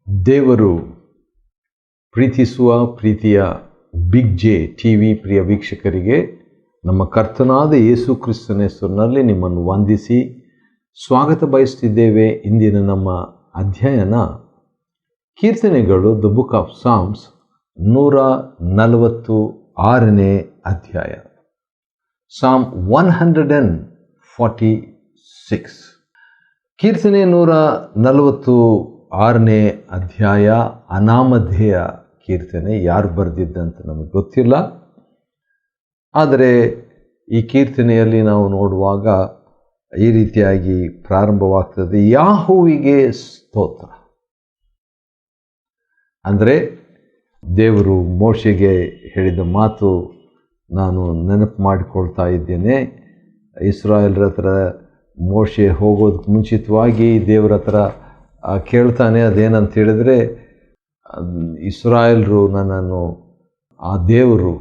ದೇವರು ಪ್ರೀತಿಸುವ ಪ್ರೀತಿಯ ಬಿಗ್ ಜೆ ಟಿವಿ ಪ್ರಿಯ ವೀಕ್ಷಕರಿಗೆ ನಮ್ಮ ಕರ್ತನಾದ ಯೇಸು ಕ್ರಿಸ್ತನ ಹೆಸರಿನಲ್ಲಿ ನಿಮ್ಮನ್ನು ವಂದಿಸಿ ಸ್ವಾಗತ ಬಯಸುತ್ತಿದ್ದೇವೆ. ಇಂದಿನ ನಮ್ಮ ಅಧ್ಯಯನ ಕೀರ್ತನೆಗಳು ದ ಬುಕ್ ಆಫ್ ಸಾಮ್ಸ್ 146ನೇ ಅಧ್ಯಾಯ, ಸಾಮ್ 146. ಕೀರ್ತನೆ 146ನೇ ಅಧ್ಯಾಯ ಅನಾಮಧೇಯ ಕೀರ್ತನೆ. ಯಾರು ಬರೆದಿದ್ದಂತ ನಮಗೆ ಗೊತ್ತಿಲ್ಲ, ಆದರೆ ಈ ಕೀರ್ತನೆಯಲ್ಲಿ ನಾವು ನೋಡುವಾಗ ಈ ರೀತಿಯಾಗಿ ಪ್ರಾರಂಭವಾಗ್ತದೆ: ಯಾಹುವಿಗೆ ಸ್ತೋತ್ರ. ಅಂದರೆ ದೇವರು ಮೋಶೆಗೆ ಹೇಳಿದ ಮಾತು ನಾನು ನೆನಪು ಮಾಡಿಕೊಳ್ತಾ ಇದ್ದೇನೆ. ಇಸ್ರಾಯೇಲರ ಹತ್ರ ಮೋಶೆ ಹೋಗೋದಕ್ಕೆ ಮುಂಚಿತವಾಗಿ ದೇವರ ಹತ್ರ ಕೇಳ್ತಾನೆ. ಅದೇನಂತ ಹೇಳಿದರೆ, ಇಸ್ರಾಯೇಲರು ನನ್ನನ್ನು ದೇವರು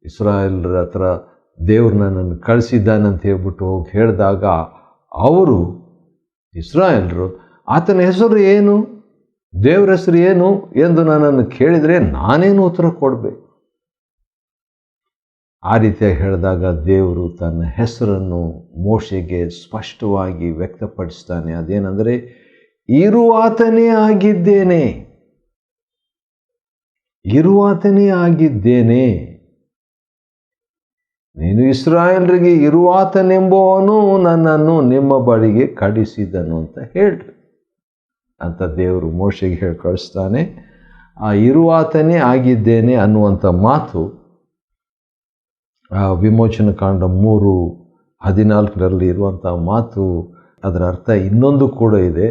ಇಸ್ರಾಯೇಲರ ಹತ್ರ ದೇವರು ನನ್ನನ್ನು ಕಳಿಸಿದ್ದಾನಂತ ಹೇಳ್ಬಿಟ್ಟು ಹೋಗಿ ಹೇಳಿದಾಗ ಅವರು ಇಸ್ರಾಯೇಲರು ಆತನ ಹೆಸರು ಏನು, ದೇವರ ಹೆಸರು ಏನು ಎಂದು ನನ್ನನ್ನು ಕೇಳಿದರೆ ನಾನೇನು ಉತ್ತರ ಕೊಡಬೇಕು? ಆ ರೀತಿಯಾಗಿ ಹೇಳಿದಾಗ ದೇವರು ತನ್ನ ಹೆಸರನ್ನು ಮೋಶೆಗೆ ಸ್ಪಷ್ಟವಾಗಿ ವ್ಯಕ್ತಪಡಿಸ್ತಾನೆ. ಅದೇನೆಂದರೆ, ಇರುವಾತನೇ ಆಗಿದ್ದೇನೆ, ಇರುವಾತನೇ ಆಗಿದ್ದೇನೆ. ನೀನು ಇಸ್ರಾಯೇಲರಿಗೆ ಇರುವಾತನೆಂಬವನು ನನ್ನನ್ನು ನಿಮ್ಮ ಬಳಿಗೆ ಕಳಿಸಿದನು ಅಂತ ಹೇಳ್ರಿ ಅಂತ ದೇವರು ಮೋಶೆಗೆ ಹೇಳಿ ಕಳಿಸ್ತಾನೆ. ಆ ಇರುವಾತನೇ ಆಗಿದ್ದೇನೆ ಅನ್ನುವಂಥ ಮಾತು ವಿಮೋಚನ ಕಾಂಡ 3:14 ಇರುವಂಥ ಮಾತು. ಅದರ ಅರ್ಥ ಇನ್ನೊಂದು ಕೂಡ ಇದೆ,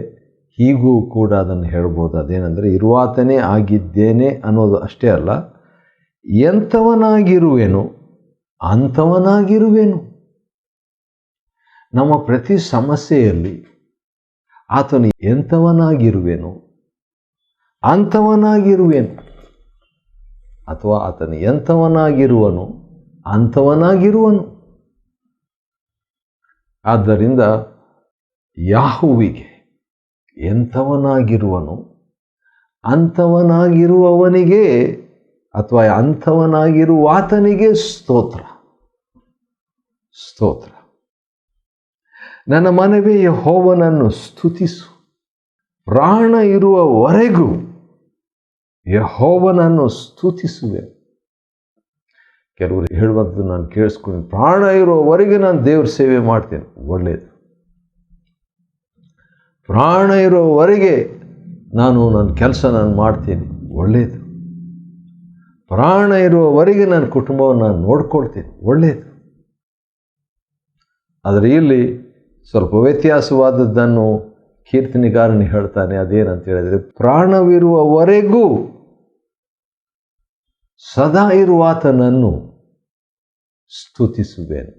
ಹೀಗೂ ಕೂಡ ಅದನ್ನು ಹೇಳ್ಬೋದು. ಅದೇನೆಂದರೆ, ಇರುವಾತನೇ ಆಗಿದ್ದೇನೆ ಅನ್ನೋದು ಅಷ್ಟೇ ಅಲ್ಲ, ಎಂಥವನಾಗಿರುವೆನು ಅಂಥವನಾಗಿರುವೆನು. ನಮ್ಮ ಪ್ರತಿ ಸಮಸ್ಯೆಯಲ್ಲಿ ಆತನು ಎಂಥವನಾಗಿರುವೆನು ಅಂಥವನಾಗಿರುವೆನು, ಅಥವಾ ಆತನು ಎಂಥವನಾಗಿರುವನು ಅಂಥವನಾಗಿರುವನು. ಆದ್ದರಿಂದ ಯಾಹುವಿಗೆ ಎಂಥವನಾಗಿರುವನು ಅಂಥವನಾಗಿರುವವನಿಗೆ ಅಥವಾ ಅಂಥವನಾಗಿರುವಾತನಿಗೆ ಸ್ತೋತ್ರ, ಸ್ತೋತ್ರ. ನನ್ನ ಮನವೇ ಯೆಹೋವನನ್ನು ಸ್ತುತಿಸು, ಪ್ರಾಣ ಇರುವವರೆಗೂ ಯೆಹೋವನನ್ನು ಸ್ತುತಿಸುವೆ. ಕೆಲವರು ಹೇಳುವಂಥದ್ದು ನಾನು ಕೇಳಿಸ್ಕೊಂಡು, ಪ್ರಾಣ ಇರುವವರೆಗೆ ನಾನು ದೇವ್ರ ಸೇವೆ ಮಾಡ್ತೇನೆ. ಒಳ್ಳೆಯದು. ಪ್ರಾಣ ಇರುವವರೆಗೆ ನನ್ನ ಕೆಲಸ ಮಾಡ್ತೀನಿ. ಒಳ್ಳೆಯದು. ಪ್ರಾಣ ಇರುವವರೆಗೆ ನನ್ನ ಕುಟುಂಬವನ್ನು ನಾನು ನೋಡ್ಕೊಳ್ತೀನಿ. ಒಳ್ಳೆಯದು. ಆದರೆ ಇಲ್ಲಿ ಸ್ವಲ್ಪ ವ್ಯತ್ಯಾಸವಾದದ್ದನ್ನು ಕೀರ್ತನೆಗಾರನು ಹೇಳ್ತಾನೆ. ಅದೇನಂತ ಹೇಳಿದರೆ, ಪ್ರಾಣವಿರುವವರೆಗೂ ಸದಾ ಇರುವಾತನನ್ನು ಸ್ತುತಿಸುವೆನು,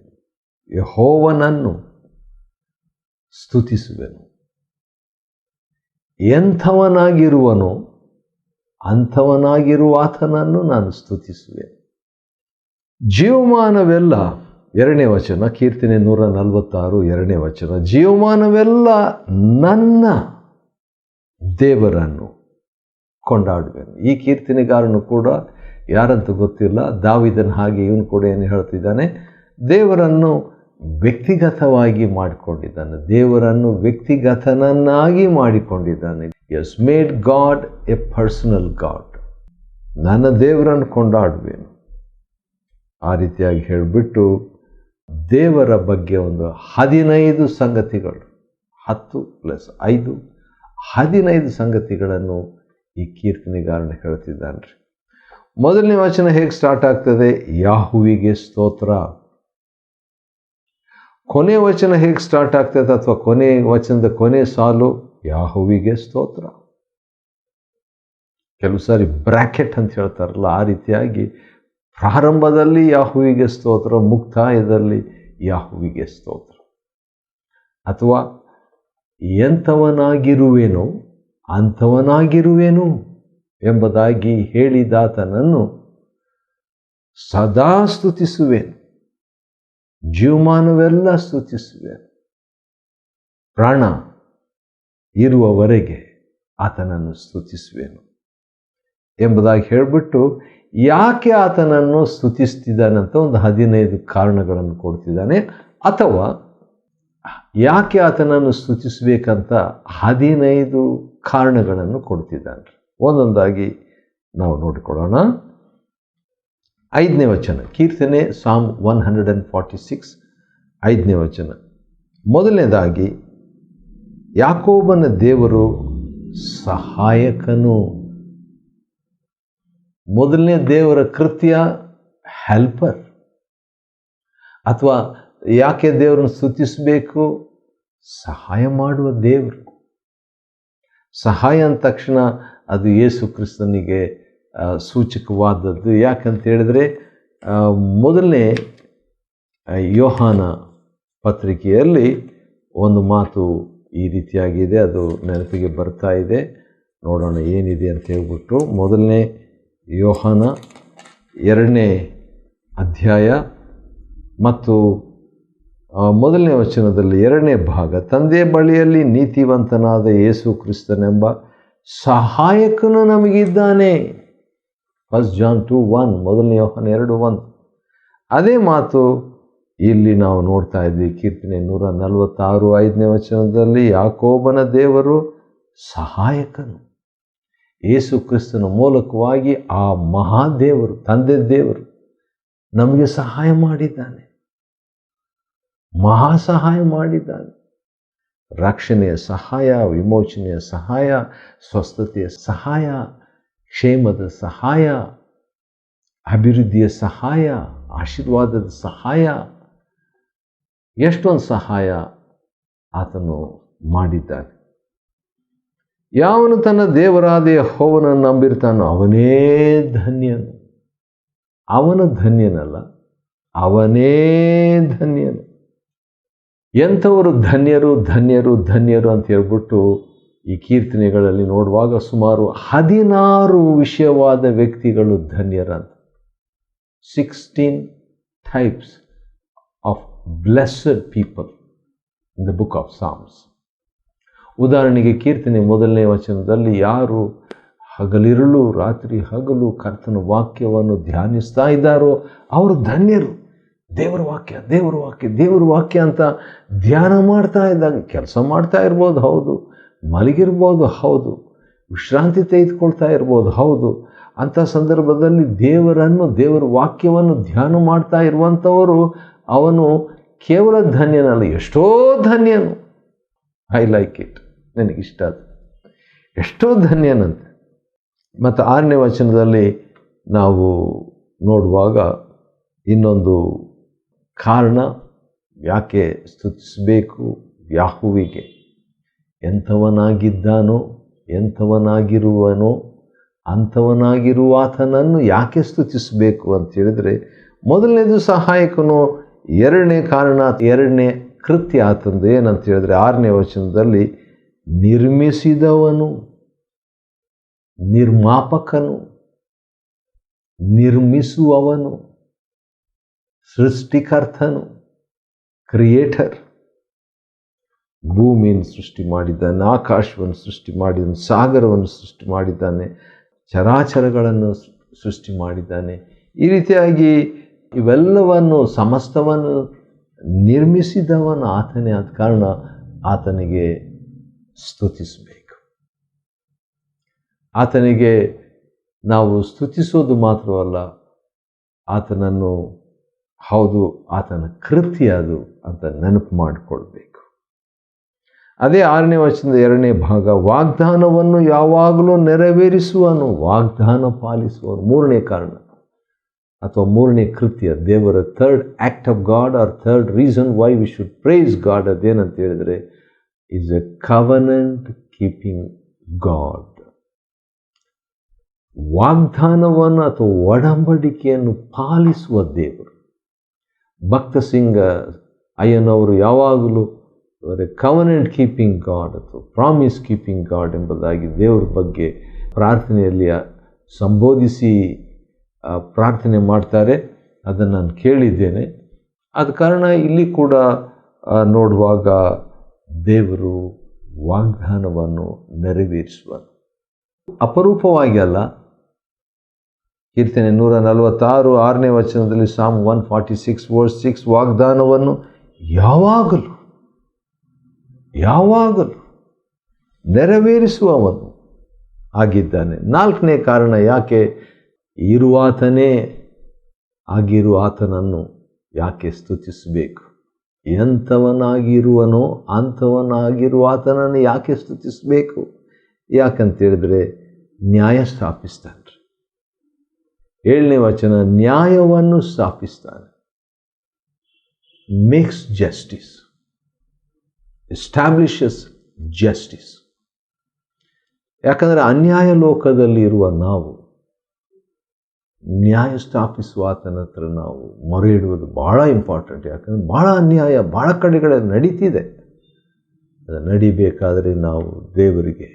ಯೆಹೋವನನ್ನು ಸ್ತುತಿಸುವೆನು. ಎಂಥವನಾಗಿರುವನು ಅಂಥವನಾಗಿರುವಾತನನ್ನು ನಾನು ಸ್ತುತಿಸುವೆನು. ಜೀವಮಾನವೆಲ್ಲ, 2ನೇ ವಚನ, ಕೀರ್ತನೆ 146 2ನೇ ವಚನ, ಜೀವಮಾನವೆಲ್ಲ ನನ್ನ ದೇವರನ್ನು ಕೊಂಡಾಡುವೆನು. ಈ ಕೀರ್ತನೆಗಾರನು ಕೂಡ ಯಾರಂತ ಗೊತ್ತಿಲ್ಲ, ದಾವಿದನ ಹಾಗೆ ಇವನು ಕೂಡ ಏನು ಹೇಳ್ತಿದ್ದಾನೆ, ದೇವರನ್ನು ವ್ಯಕ್ತಿಗತವಾಗಿ ಮಾಡಿಕೊಂಡಿದ್ದಾನೆ, ದೇವರನ್ನು ವ್ಯಕ್ತಿಗತನನ್ನಾಗಿ ಮಾಡಿಕೊಂಡಿದ್ದಾನೆ. Has made god a personal god. ನನ್ನ ದೇವರನ್ನು ಕೊಂಡಾಡುವೆನು. ಆ ರೀತಿಯಾಗಿ ಹೇಳಿಬಿಟ್ಟು ದೇವರ ಬಗ್ಗೆ ಒಂದು 15 ಸಂಗತಿಗಳು, 10+5 15 ಸಂಗತಿಗಳನ್ನು ಈ ಕೀರ್ತನೆಗಾರನ ಹೇಳ್ತಿದ್ದಾನೆ. ಮೊದಲನೇ ವಚನ ಹೇಗೆ ಸ್ಟಾರ್ಟ್ ಆಗ್ತದೆ? ಯಾಹುವಿಗೆ ಸ್ತೋತ್ರ. ಕೊನೆ ವಚನ ಹೇಗೆ ಸ್ಟಾರ್ಟ್ ಆಗ್ತದೆ, ಅಥವಾ ಕೊನೆ ವಚನದ ಕೊನೆ ಸಾಲು ಯಾಹುವಿಗೆ ಸ್ತೋತ್ರ. ಕೆಲವು ಸಾರಿ ಬ್ರ್ಯಾಕೆಟ್ ಅಂತ ಹೇಳ್ತಾರಲ್ಲ, ಆ ರೀತಿಯಾಗಿ ಪ್ರಾರಂಭದಲ್ಲಿ ಯಾಹುವಿಗೆ ಸ್ತೋತ್ರ, ಮುಕ್ತಾಯದಲ್ಲಿ ಯಾಹುವಿಗೆ ಸ್ತೋತ್ರ. ಅಥವಾ ಎಂಥವನಾಗಿರುವೆನು ಅಂಥವನಾಗಿರುವೆನು ಎಂಬುದಾಗಿ ಹೇಳಿದಾತನನ್ನು ಸದಾ ಸ್ತುತಿಸುವೆನು, ಜೀವಮಾನವೆಲ್ಲ ಸ್ತುತಿಸುವೆನು. ಪ್ರಾಣ ಇರುವವರೆಗೆ ಆತನನ್ನು ಸ್ತುತಿಸುವೆನು ಎಂಬುದಾಗಿ ಹೇಳಿಬಿಟ್ಟು ಯಾಕೆ ಆತನನ್ನು ಸ್ತುತಿಸ್ತಿದ್ದಾನಂತ ಒಂದು 15 ಕಾರಣಗಳನ್ನು ಕೊಡ್ತಿದ್ದಾನೆ, ಅಥವಾ ಯಾಕೆ ಆತನನ್ನು ಸ್ತುತಿಸಬೇಕಂತ 15 ಕಾರಣಗಳನ್ನು ಕೊಡ್ತಿದ್ದಾನೆ. ಒಂದೊಂದಾಗಿ ನಾವು ನೋಡಿಕೊಳ್ಳೋಣ. 5ನೇ ವಚನ, ಕೀರ್ತನೆ ಸಾಮ್ 146 5ನೇ ವಚನ. ಮೊದಲನೇದಾಗಿ, ಯಾಕೋಬನ ದೇವರು ಸಹಾಯಕನು. ಮೊದಲನೇ ದೇವರ ಕೃತ್ಯ ಹೆಲ್ಪರ್. ಅಥವಾ ಯಾಕೆ ದೇವರನ್ನು ಸ್ತುತಿಸಬೇಕು? ಸಹಾಯ ಮಾಡುವ ದೇವರು. ಸಹಾಯ ಅಂದ ತಕ್ಷಣ ಅದು ಯೇಸು ಕ್ರಿಸ್ತನಿಗೆ ಸೂಚಕವಾದದ್ದು. ಯಾಕಂತ ಹೇಳಿದ್ರೆ ಮೊದಲನೇ ಯೋಹಾನ ಪತ್ರಿಕೆಯಲ್ಲಿ ಒಂದು ಮಾತು ಈ ರೀತಿಯಾಗಿದೆ, ಅದು ನೆನಪಿಗೆ ಬರ್ತಾ ಇದೆ. ನೋಡೋಣ ಏನಿದೆ ಅಂತ ಹೇಳ್ಬಿಟ್ಟು. ಮೊದಲನೇ ಯೋಹಾನ 2ನೇ ಅಧ್ಯಾಯ ಮತ್ತು 1ನೇ ವಚನದಲ್ಲಿ 2ನೇ ಭಾಗ, ತಂದೆ ಬಳಿಯಲ್ಲಿ ನೀತಿವಂತನಾದ ಯೇಸು ಕ್ರಿಸ್ತನೆಂಬ ಸಹಾಯಕನು ನಮಗಿದ್ದಾನೆ. 1 ಜಾನ್ 2:1, 1ನೇ ಯೋಹಾನ 2:1. ಅದೇ ಮಾತು ಇಲ್ಲಿ ನಾವು ನೋಡ್ತಾ ಇದ್ವಿ. ಕೀರ್ತನೆ 146 5ನೇ ವಚನದಲ್ಲಿ, ಯಾಕೋಬನ ದೇವರು ಸಹಾಯಕನು. ಯೇಸು ಕ್ರಿಸ್ತನ ಮೂಲಕವಾಗಿ ಆ ಮಹಾದೇವರು, ತಂದೆ ದೇವರು ನಮಗೆ ಸಹಾಯ ಮಾಡಿದ್ದಾನೆ, ಮಹಾ ಸಹಾಯ ಮಾಡಿದ್ದಾನೆ. ರಕ್ಷಣೆಯ ಸಹಾಯ, ವಿಮೋಚನೆಯ ಸಹಾಯ, ಸ್ವಸ್ಥತೆಯ ಸಹಾಯ, ಕ್ಷೇಮದ ಸಹಾಯ, ಅಭಿವೃದ್ಧಿಯ ಸಹಾಯ, ಆಶೀರ್ವಾದದ ಸಹಾಯ, ಎಷ್ಟೊಂದು ಸಹಾಯ ಆತನು ಮಾಡಿದ್ದಾನೆ. ಯಾವನು ತನ್ನ ದೇವರಾದ ಯೆಹೋವನನ್ನು ನಂಬಿರ್ತಾನೋ ಅವನೇ ಧನ್ಯನು. ಅವನು ಧನ್ಯನಲ್ಲ, ಅವನೇ ಧನ್ಯನು. ಎಂಥವರು ಧನ್ಯರು ಧನ್ಯರು ಧನ್ಯರು ಅಂತ ಹೇಳ್ಬಿಟ್ಟು ಈ ಕೀರ್ತನೆಗಳಲ್ಲಿ ನೋಡುವಾಗ ಸುಮಾರು 16 ವಿಷಯವಾದ ವ್ಯಕ್ತಿಗಳು ಧನ್ಯರಂತ. 16 types of blessed people in the book of Psalms. ಉದಾಹರಣೆಗೆ ಕೀರ್ತನೆ 1ನೇ ವಚನದಲ್ಲಿ, ಯಾರು ಹಗಲಿರುಳು ರಾತ್ರಿ ಹಗಲು ಕರ್ತನ ವಾಕ್ಯವನ್ನು ಧ್ಯಾನಿಸ್ತಾ ಇದ್ದಾರೋ ಅವರು ಧನ್ಯರು. ದೇವರ ವಾಕ್ಯ ದೇವರ ವಾಕ್ಯ ದೇವರ ವಾಕ್ಯ ಅಂತ ಧ್ಯಾನ ಮಾಡ್ತಾ ಇದ್ದಾಗ, ಕೆಲಸ ಮಾಡ್ತಾ ಇರ್ಬೋದು, ಹೌದು, ಮಲಗಿರ್ಬೋದು, ಹೌದು, ವಿಶ್ರಾಂತಿ ತೆಗೆದುಕೊಳ್ತಾ ಇರ್ಬೋದು, ಹೌದು. ಅಂಥ ಸಂದರ್ಭದಲ್ಲಿ ದೇವರ ವಾಕ್ಯವನ್ನು ಧ್ಯಾನ ಮಾಡ್ತಾ ಇರುವಂಥವರು ಅವನು ಕೇವಲ ಧನ್ಯನಲ್ಲ, ಎಷ್ಟೋ ಧನ್ಯನು. ಐ ಲೈಕ್ ಇಟ್, ನನಗಿಷ್ಟ ಅದು, ಎಷ್ಟೋ ಧನ್ಯನಂತೆ. ಮತ್ತು 6ನೇ ವಚನದಲ್ಲಿ ನಾವು ನೋಡುವಾಗ ಇನ್ನೊಂದು ಕಾರಣ ಯಾಕೆ ಸ್ತುತಿಸಬೇಕು ಯಾಹುವಿಗೆ. ಎಂಥವನಾಗಿದ್ದಾನೋ ಎಂಥವನಾಗಿರುವನೋ ಅಂಥವನಾಗಿರುವ ಆತನನ್ನು ಯಾಕೆ ಸ್ತುತಿಸಬೇಕು ಅಂತ ಹೇಳಿದರೆ, ಮೊದಲನೇದು ಸಹಾಯಕನು, 2ನೇ ಕಾರಣ, 2ನೇ ಕೃತ್ಯ ಆತಂದು ಏನಂತ ಹೇಳಿದ್ರೆ 6ನೇ ವಚನದಲ್ಲಿ, ನಿರ್ಮಿಸಿದವನು, ನಿರ್ಮಾಪಕನು, ನಿರ್ಮಿಸುವವನು, ಸೃಷ್ಟಿಕರ್ತನು, ಕ್ರಿಯೇಟರ್. ಭೂಮಿಯನ್ನು ಸೃಷ್ಟಿ ಮಾಡಿದ್ದಾನೆ, ಆಕಾಶವನ್ನು ಸೃಷ್ಟಿ ಮಾಡಿದ್ದಾನೆ, ಸಾಗರವನ್ನು ಸೃಷ್ಟಿ ಮಾಡಿದ್ದಾನೆ, ಚರಾಚರಗಳನ್ನು ಸೃಷ್ಟಿ ಮಾಡಿದ್ದಾನೆ. ಈ ರೀತಿಯಾಗಿ ಇವೆಲ್ಲವನ್ನು ಸಮಸ್ತವನ್ನು ನಿರ್ಮಿಸಿದವನು ಆತನೇ. ಆದ ಕಾರಣ ಆತನಿಗೆ ಸ್ತುತಿಸಬೇಕು. ಆತನಿಗೆ ನಾವು ಸ್ತುತಿಸೋದು ಮಾತ್ರವಲ್ಲ, ಆತನನ್ನು, ಹೌದು, ಆತನ ಕೃತ್ಯ ಅದು ಅಂತ ನೆನಪು ಮಾಡಿಕೊಳ್ಬೇಕು. ಅದೇ 6ನೇ ವಚನದ 2ನೇ ಭಾಗ, ವಾಗ್ದಾನವನ್ನು ಯಾವಾಗಲೂ ನೆರವೇರಿಸುವನು, ವಾಗ್ದಾನ ಪಾಲಿಸುವನು. 3ನೇ ಕಾರಣ ಅಥವಾ 3ನೇ ಕೃತ್ಯ, ದೇವರ third act of god or third reason why we should praise god, ಅದೇನಂತ ಹೇಳಿದರೆ, is a covenant keeping god. ವಾಗ್ದಾನವನ್ನು ಅಥವಾ ಒಡಂಬಡಿಕೆಯನ್ನು ಪಾಲಿಸುವ ದೇವರು. ಭಕ್ತ ಸಿಂಗ ಅಯ್ಯನವರು ಯಾವಾಗಲೂ ಕವನೆಂಟ್ ಕೀಪಿಂಗ್ ಗಾಡ್ ಅಥವಾ ಪ್ರಾಮಿಸ್ ಕೀಪಿಂಗ್ ಗಾಡ್ ಎಂಬುದಾಗಿ ದೇವರ ಬಗ್ಗೆ ಪ್ರಾರ್ಥನೆಯಲ್ಲಿ ಸಂಬೋಧಿಸಿ ಪ್ರಾರ್ಥನೆ ಮಾಡ್ತಾರೆ. ಅದನ್ನು ನಾನು ಕೇಳಿದ್ದೇನೆ. ಆದ ಕಾರಣ ಇಲ್ಲಿ ಕೂಡ ನೋಡುವಾಗ ದೇವರು ವಾಗ್ದಾನವನ್ನು ನೆರವೇರಿಸುವನು. ಅಪರೂಪವಾಗಿ ಅಲ್ಲ. ಕೀರ್ತನೆ 146 6ನೇ ವಚನದಲ್ಲಿ ಸಾಮ್ 146 ವರ್ಸ್ 6 ವಾಗ್ದಾನವನ್ನು ಯಾವಾಗಲೂ ನೆರವೇರಿಸುವವನು ಆಗಿದ್ದಾನೆ. 4ನೇ ಕಾರಣ ಯಾಕೆ ಇರುವಾತನೇ ಆಗಿರುವ ಆತನನ್ನು ಯಾಕೆ ಸ್ತುತಿಸಬೇಕು? ಎಂಥವನಾಗಿರುವನೋ ಅಂಥವನಾಗಿರುವ ಆತನನ್ನು ಯಾಕೆ ಸ್ತುತಿಸಬೇಕು? ಯಾಕಂತೇಳಿದ್ರೆ ನ್ಯಾಯ ಸ್ಥಾಪಿಸ್ತಾನೆ. 7ನೇ ವಚನ, ನ್ಯಾಯವನ್ನು ಸ್ಥಾಪಿಸ್ತಾನೆ. Makes justice, establishes justice. ಯಾಕಂದರೆ ಅನ್ಯಾಯ ಲೋಕದಲ್ಲಿ ಇರುವ ನಾವು ನ್ಯಾಯ ಸ್ಥಾಪಿಸುವ ಆತನ ಹತ್ರ ನಾವು ಮೊರೆ ಇಡುವುದು ಭಾಳ ಇಂಪಾರ್ಟೆಂಟ್. ಯಾಕಂದರೆ ಭಾಳ ಅನ್ಯಾಯ ಭಾಳ ಕಡೆಗಳಲ್ಲಿ ನಡೀತಿದೆ. ಅದು ನಡಿಬೇಕಾದರೆ ನಾವು ದೇವರಿಗೆ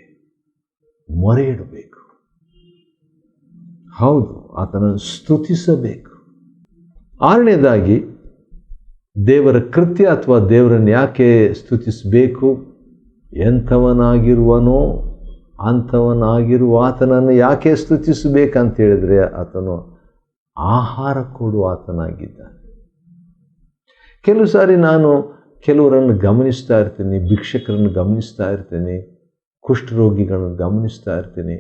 ಮೊರೆ ಇಡಬೇಕು. ಹೌದು, ಆತನನ್ನು ಸ್ತುತಿಸಬೇಕು. 6ನೇದಾಗಿ ದೇವರ ಕೃತ್ಯ ಅಥವಾ ದೇವರನ್ನು ಯಾಕೆ ಸ್ತುತಿಸಬೇಕು? ಎಂಥವನಾಗಿರುವನೋ ಅಂಥವನಾಗಿರುವ ಆತನನ್ನು ಯಾಕೆ ಸ್ತುತಿಸಬೇಕಂತ ಹೇಳಿದ್ರೆ ಆತನು ಆಹಾರ ಕೊಡುವ ಆತನಾಗಿದ್ದಾನೆ. ಕೆಲವು ಸಾರಿ ನಾನು ಕೆಲವರನ್ನು ಗಮನಿಸ್ತಾ ಇರ್ತೀನಿ, ಭಿಕ್ಷಕರನ್ನು ಗಮನಿಸ್ತಾ ಇರ್ತೀನಿ, ಕುಷ್ಠರೋಗಿಗಳನ್ನು ಗಮನಿಸ್ತಾ ಇರ್ತೀನಿ.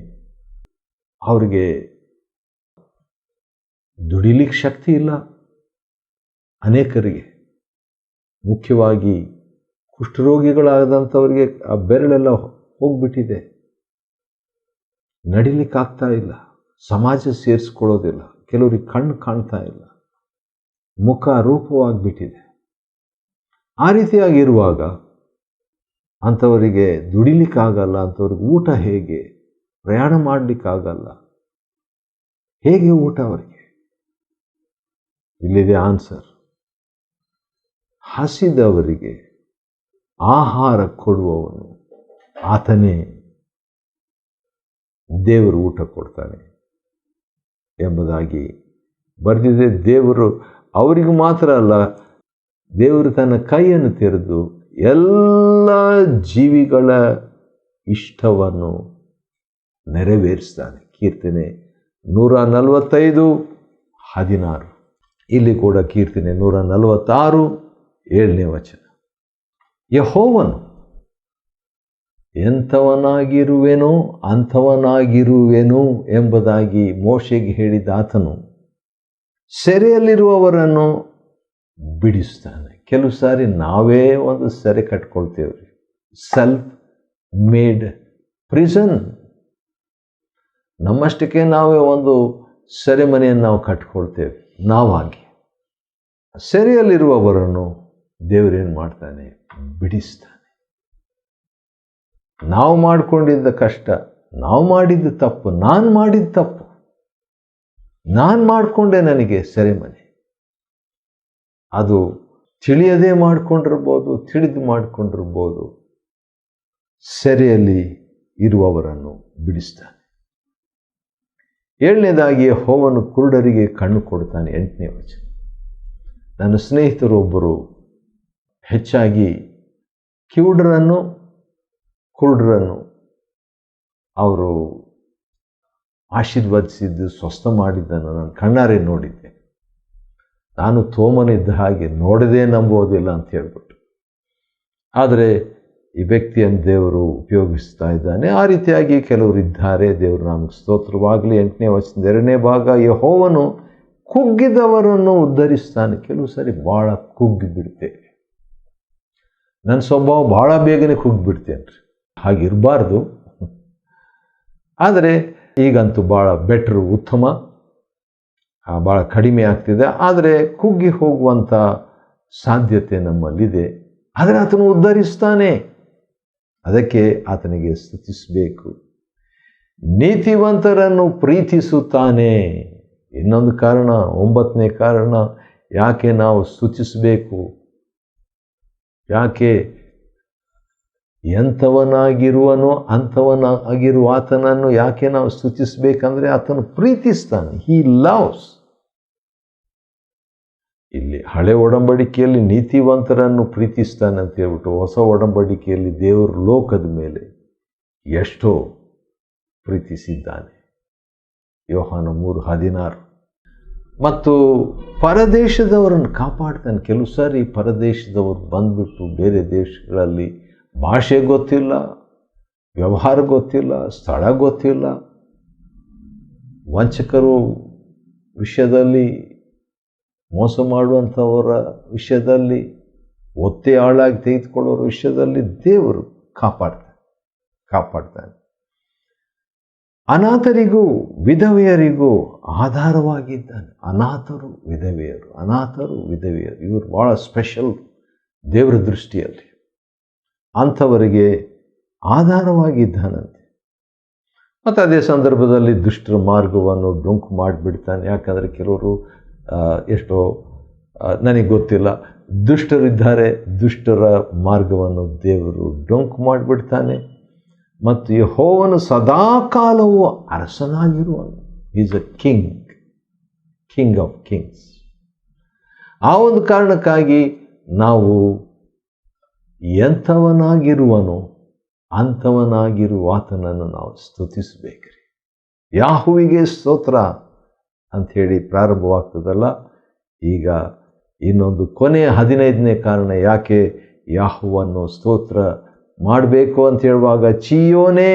ಅವ್ರಿಗೆ ದುಡಿಲಿಕ್ಕೆ ಶಕ್ತಿ ಇಲ್ಲ. ಅನೇಕರಿಗೆ, ಮುಖ್ಯವಾಗಿ ಕುಷ್ಠರೋಗಿಗಳಾದಂಥವ್ರಿಗೆ ಆ ಬೆರಳೆಲ್ಲ ಹೋಗ್ಬಿಟ್ಟಿದೆ, ನಡಿಲಿಕ್ಕಾಗ್ತಾ ಇಲ್ಲ, ಸಮಾಜ ಸೇರಿಸ್ಕೊಳ್ಳೋದಿಲ್ಲ, ಕೆಲವರಿಗೆ ಕಣ್ಣು ಕಾಣ್ತಾ ಇಲ್ಲ, ಮುಖ ರೂಪವಾಗಿಬಿಟ್ಟಿದೆ. ಆ ರೀತಿಯಾಗಿರುವಾಗ ಅಂಥವರಿಗೆ ದುಡಿಲಿಕ್ಕಾಗಲ್ಲ, ಅಂಥವ್ರಿಗೆ ಊಟ ಹೇಗೆ? ಪ್ರಯಾಣ ಮಾಡಲಿಕ್ಕಾಗಲ್ಲ, ಹೇಗೆ ಊಟ ಅವರಿಗೆ? ಇಲ್ಲಿದೆ ಆನ್ಸರ್. ಹಸಿದವರಿಗೆ ಆಹಾರ ಕೊಡುವವನು ಆತನೇ ದೇವರು ಊಟ ಕೊಡ್ತಾನೆ ಎಂಬುದಾಗಿ ಬರೆದಿದೆ. ದೇವರು ಅವರಿಗೂ ಮಾತ್ರ ಅಲ್ಲ, ದೇವರು ತನ್ನ ಕೈಯನ್ನು ತೆರೆದು ಎಲ್ಲ ಜೀವಿಗಳ ಇಷ್ಟವನ್ನು ನೆರವೇರಿಸ್ತಾನೆ. ಕೀರ್ತನೆ 145:16. ಇಲ್ಲಿ ಕೂಡ ಕೀರ್ತನೆ 146:7ನೇ ವಚನ. ಯೆಹೋವನು ಎಂಥವನಾಗಿರುವೆನೋ ಅಂಥವನಾಗಿರುವೆನು ಎಂಬುದಾಗಿ ಮೋಶೆಗೆ ಹೇಳಿದ ಆತನು ಸೆರೆಯಲ್ಲಿರುವವರನ್ನು ಬಿಡಿಸ್ತಾನೆ. ಕೆಲವು ಸಾರಿ ನಾವೇ ಒಂದು ಸೆರೆ ಕಟ್ಕೊಳ್ತೇವೆ, ಸೆಲ್ಫ್ ಮೇಡ್ ಪ್ರಿಸನ್. ನಮ್ಮಷ್ಟಕ್ಕೆ ನಾವೇ ಒಂದು ಸೆರೆಮನೆಯನ್ನು ನಾವು ಕಟ್ಕೊಳ್ತೇವೆ ನಾವಾಗಿ. ಸೆರೆಯಲ್ಲಿರುವವರನ್ನು ದೇವರೇನು ಮಾಡ್ತಾನೆ? ಬಿಡಿಸ್ತಾನೆ. ನಾವು ಮಾಡಿಕೊಂಡಿದ್ದ ಕಷ್ಟ, ನಾವು ಮಾಡಿದ್ದ ತಪ್ಪು, ನಾನು ಮಾಡಿದ ತಪ್ಪು, ನಾನು ಮಾಡಿಕೊಂಡೆ ನನಗೆ ಸೆರೆಮನೆ. ಅದು ತಿಳಿಯದೇ ಮಾಡಿಕೊಂಡಿರ್ಬೋದು, ತಿಳಿದು ಮಾಡಿಕೊಂಡಿರ್ಬೋದು. ಸೆರೆಯಲ್ಲಿ ಇರುವವರನ್ನು ಬಿಡಿಸ್ತಾನೆ. 7ನೇದಾಗಿ ಯೆಹೋವನು ಕುರುಡರಿಗೆ ಕಣ್ಣು ಕೊಡ್ತಾನೆ. 8ನೇ ವಚನ. ನನ್ನ ಸ್ನೇಹಿತರೊಬ್ಬರು ಹೆಚ್ಚಾಗಿ ಕಿವುಡರನ್ನು ಕುರುಡರನ್ನು ಅವರು ಆಶೀರ್ವದಿಸಿದ್ದು, ಸ್ವಸ್ಥ ಮಾಡಿದ್ದನ್ನು ನಾನು ಕಣ್ಣಾರೆ ನೋಡಿದ್ದೆ. ನಾನು ತೋಮನಿದ್ದ ಹಾಗೆ ನೋಡದೇ ನಂಬೋದಿಲ್ಲ ಅಂತ ಹೇಳ್ಬಿಟ್ಟು. ಆದರೆ ಈ ವ್ಯಕ್ತಿಯನ್ನು ದೇವರು ಉಪಯೋಗಿಸ್ತಾ ಇದ್ದಾನೆ. ಆ ರೀತಿಯಾಗಿ ಕೆಲವರು ಇದ್ದಾರೆ. ದೇವರು ನಮಗೆ ಸ್ತೋತ್ರವಾಗಲಿ. 8ನೇ ವಚನದ 2ನೇ ಭಾಗ, ಯೆಹೋವನು ಕುಗ್ಗಿದವರನ್ನು ಉದ್ಧರಿಸ್ತಾನೆ. ಕೆಲವು ಸಾರಿ ಭಾಳ ಕುಗ್ಗಿ ಬಿಡ್ತೇವೆ. ನನ್ನ ಸ್ವಭಾವ ಭಾಳ ಬೇಗನೆ ಕುಗ್ಗಿಬಿಡ್ತೇನೆ ರೀ, ಹಾಗಿರಬಾರ್ದು. ಆದರೆ ಈಗಂತೂ ಭಾಳ ಬೆಟ್ರು, ಉತ್ತಮ, ಭಾಳ ಕಡಿಮೆ ಆಗ್ತಿದೆ. ಆದರೆ ಕುಗ್ಗಿ ಹೋಗುವಂಥ ಸಾಧ್ಯತೆ ನಮ್ಮಲ್ಲಿದೆ. ಆದರೆ ಆತನು ಉದ್ಧರಿಸ್ತಾನೆ. ಅದಕ್ಕೆ ಆತನಿಗೆ ಸ್ತುತಿಸಬೇಕು. ನೀತಿವಂತರನ್ನು ಪ್ರೀತಿಸುತ್ತಾನೆ. ಇನ್ನೊಂದು ಕಾರಣ, 9ನೇ ಕಾರಣ ಯಾಕೆ ನಾವು ಸ್ತುತಿಸಬೇಕು, ಯಾಕೆ ಎಂಥವನಾಗಿರುವನೋ ಅಂಥವನಾಗಿರುವ ಆತನನ್ನು ಯಾಕೆ ನಾವು ಸ್ತುತಿಸಬೇಕಂದ್ರೆ ಆತನು ಪ್ರೀತಿಸ್ತಾನೆ. ಹಿ ಲವ್ಸ್. ಇಲ್ಲಿ ಹಳೆ ಒಡಂಬಡಿಕೆಯಲ್ಲಿ ನೀತಿವಂತರನ್ನು ಪ್ರೀತಿಸ್ತಾನೆ ಅಂತ ಹೇಳ್ಬಿಟ್ಟು, ಹೊಸ ಒಡಂಬಡಿಕೆಯಲ್ಲಿ ದೇವರು ಲೋಕದ ಮೇಲೆ ಎಷ್ಟೋ ಪ್ರೀತಿಸಿದ್ದಾನೆ. ಯೋಹಾನ 3:16. ಮತ್ತು ಪರದೇಶದವರನ್ನು ಕಾಪಾಡ್ತಾನೆ. ಕೆಲವು ಸಾರಿ ಪರದೇಶದವರು ಬಂದ್ಬಿಟ್ಟು ಬೇರೆ ದೇಶಗಳಲ್ಲಿ ಭಾಷೆ ಗೊತ್ತಿಲ್ಲ, ವ್ಯವಹಾರ ಗೊತ್ತಿಲ್ಲ, ಸ್ಥಳ ಗೊತ್ತಿಲ್ಲ, ವಂಚಕರು ವಿಷಯದಲ್ಲಿ, ಮೋಸ ಮಾಡುವಂಥವರ ವಿಷಯದಲ್ಲಿ, ಒತ್ತೆ ಆಳಾಗಿ ತೆಗೆದುಕೊಳ್ಳೋರ ವಿಷಯದಲ್ಲಿ ದೇವರು ಕಾಪಾಡ್ತಾನೆ. ಅನಾಥರಿಗೂ ವಿಧವೆಯರಿಗೂ ಆಧಾರವಾಗಿದ್ದಾನೆ. ಅನಾಥರು ವಿಧವೆಯರು ಇವರು ಭಾಳ ಸ್ಪೆಷಲ್ ದೇವರ ದೃಷ್ಟಿಯಲ್ಲಿ. ಅಂಥವರಿಗೆ ಆಧಾರವಾಗಿದ್ದಾನಂತೆ. ಮತ್ತು ಅದೇ ಸಂದರ್ಭದಲ್ಲಿ ದುಷ್ಟರ ಮಾರ್ಗವನ್ನು ಡೊಂಕು ಮಾಡಿಬಿಡ್ತಾನೆ. ಯಾಕಂದರೆ ಕೆಲವರು ಎಷ್ಟೋ ನನಗೆ ಗೊತ್ತಿಲ್ಲ, ದುಷ್ಟರಿದ್ದಾರೆ, ದುಷ್ಟರ ಮಾರ್ಗವನ್ನು ದೇವರು ಡೊಂಕು ಮಾಡಿಬಿಡ್ತಾನೆ. ಮತ್ತು ಯೆಹೋವನು ಸದಾಕಾಲವೂ ಅರಸನಾಗಿರುವನು. Is a king of kings. ಆ ಒಂದು ಕಾರಣಕ್ಕಾಗಿ ನಾವು ಎಂಥವನಾಗಿರುವನು ಅಂಥವನಾಗಿರುವ ಆತನನ್ನು ನಾವು ಸ್ತುತಿಸಬೇಕ್ರಿ. ಯಾಹುವಿಗೆ ಸ್ತೋತ್ರ ಅಂಥೇಳಿ ಪ್ರಾರಂಭವಾಗ್ತದಲ್ಲ. ಈಗ ಇನ್ನೊಂದು ಕೊನೆಯ 15ನೇ ಕಾರಣ ಯಾಕೆ ಯಾಹುವನ್ನು ಸ್ತೋತ್ರ ಮಾಡಬೇಕು ಅಂತ ಹೇಳುವಾಗ, ಚೀಯೋನೇ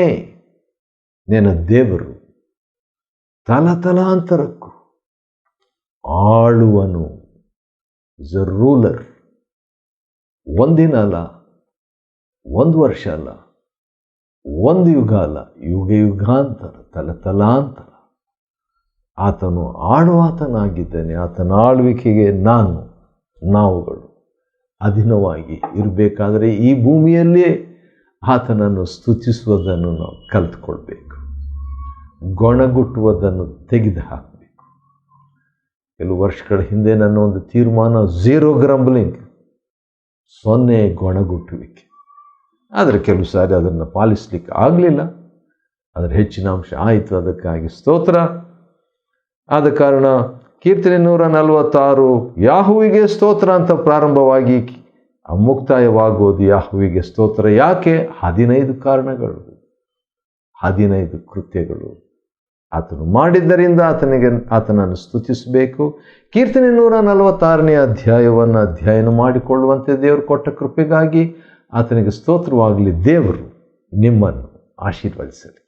ನಿನ್ನ ದೇವರು ತಲತಲಾಂತರಕ್ಕೂ ಆಳುವನು. Is a ruler. ಒಂದಿನ ಅಲ್ಲ, ಒಂದು ವರ್ಷ ಅಲ್ಲ, ಒಂದು ಯುಗ ಅಲ್ಲ, ಯುಗಾಂತರ, ತಲತಲಾಂತರ ಆತನು ಆಳುವಾತನಾಗಿದ್ದಾನೆ. ಆತನ ಆಳ್ವಿಕೆಗೆ ನಾವುಗಳು ಅಧೀನವಾಗಿ ಇರಬೇಕಾದರೆ ಈ ಭೂಮಿಯಲ್ಲೇ ಆತನನ್ನು ಸ್ತುತಿಸುವುದನ್ನು ನಾವು ಕಲಿತುಕೊಳ್ಬೇಕು. ಗೊಣಗುಟ್ಟುವುದನ್ನು ತೆಗೆದು ಹಾಕಬೇಕು. ಕೆಲವು ವರ್ಷಗಳ ಹಿಂದೆ ನನ್ನ ಒಂದು ತೀರ್ಮಾನ, 0 ಗ್ರಂಬ್ಲಿಂಗ್, 0 ಗೊಣಗುಟ್ಟುವಿಕೆ. ಆದರೆ ಕೆಲವು ಸಾರಿ ಅದನ್ನು ಪಾಲಿಸಲಿಕ್ಕೆ ಆಗಲಿಲ್ಲ. ಅದರ ಹೆಚ್ಚಿನ ಅಂಶ ಆಯಿತು. ಅದಕ್ಕಾಗಿ ಸ್ತೋತ್ರ. ಆದ ಕಾರಣ ಕೀರ್ತನೆ 146 ಯಾಹುವಿಗೆ ಸ್ತೋತ್ರ ಅಂತ ಪ್ರಾರಂಭವಾಗಿ ಮುಕ್ತಾಯವಾಗುವುದು ಯಾಹುವಿಗೆ ಸ್ತೋತ್ರ. ಯಾಕೆ? 15 ಕಾರಣಗಳು, 15 ಕೃತ್ಯಗಳು ಆತನು ಮಾಡಿದ್ದರಿಂದ ಆತನನ್ನು ಸ್ತುತಿಸಬೇಕು. ಕೀರ್ತನೆ 146ನೇ ಅಧ್ಯಾಯವನ್ನು ಅಧ್ಯಯನ ಮಾಡಿಕೊಳ್ಳುವಂತೆ ದೇವರು ಕೊಟ್ಟ ಕೃಪೆಗಾಗಿ ಆತನಿಗೆ ಸ್ತೋತ್ರವಾಗಲಿ. ದೇವರು ನಿಮ್ಮನ್ನು ಆಶೀರ್ವದಿಸಲಿ.